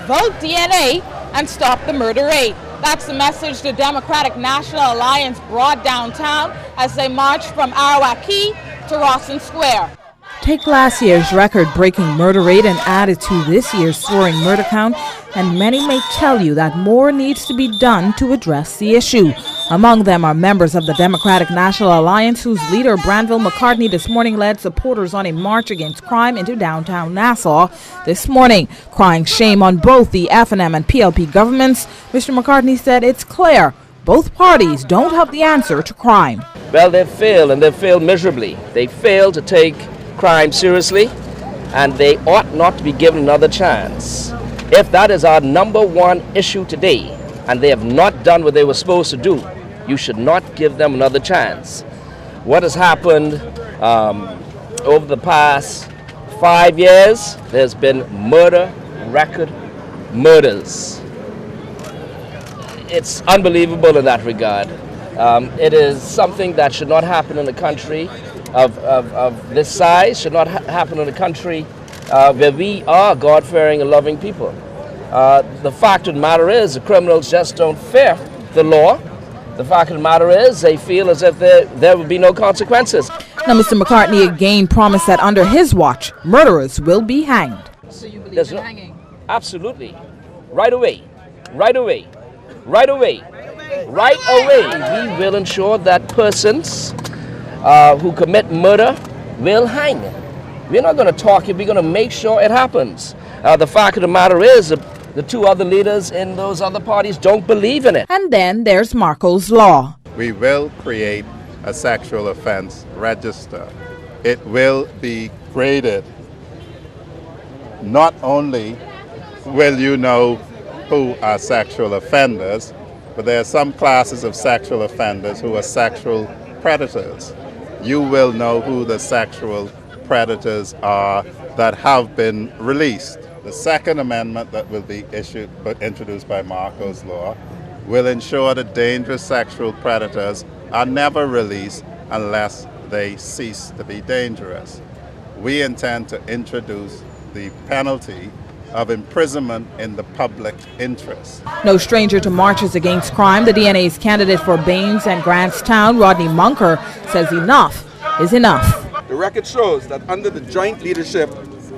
vote DNA and stop the murder rate. That's the message the Democratic National Alliance brought downtown as they marched from Arawak Key to Rawson Square. Take last year's record-breaking murder rate and add it to this year's soaring murder count, and many may tell you that more needs to be done to address the issue. Among them are members of the Democratic National Alliance, whose leader, Branville McCartney, this morning led supporters on a march against crime into downtown Nassau this morning, crying shame on both the FNM and PLP governments. Mr. McCartney said it's clear both parties don't have the answer to crime. Well, they've failed, and they've failed miserably. They failed to take crime seriously, and they ought not to be given another chance. If that is our number one issue today, and they have not done what they were supposed to do, you should not give them another chance. What has happened over the past 5 years, there's been record murders. It's unbelievable in that regard. It is something that should not happen in a country of this size, should not happen in a country where we are God-fearing and loving people. The fact of the matter is, the criminals just don't fear the law. The fact of the matter is, they feel as if there will be no consequences. Now, Mr. McCartney again promised that under his watch, murderers will be hanged. So you believe in hanging? Absolutely. Right away. Right away. Right away. Right away. We will ensure that persons who commit murder will hang. We're not going to talk it, we're going to make sure it happens. The fact of the matter is, the two other leaders in those other parties don't believe in it. And then there's Marco's Law. We will create a sexual offense register. It will be graded. Not only will you know who are sexual offenders, but there are some classes of sexual offenders who are sexual predators. You will know who the sexual predators are that have been released. The Second Amendment that will be introduced by Marco's Law will ensure that dangerous sexual predators are never released unless they cease to be dangerous. We intend to introduce the penalty of imprisonment in the public interest. No stranger to marches against crime, the DNA's candidate for Baines and Grantstown, Rodney Munker, says enough is enough. The record shows that under the joint leadership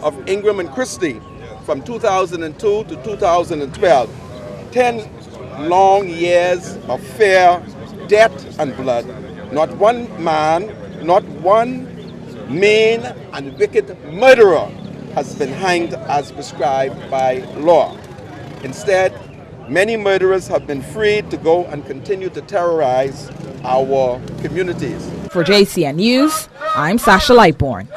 of Ingram and Christie from 2002 to 2012, 10 long years of fear, death and blood, not one man, not one mean and wicked murderer has been hanged as prescribed by law. Instead, many murderers have been freed to go and continue to terrorize our communities. For JCN News, I'm Sasha Lightbourne.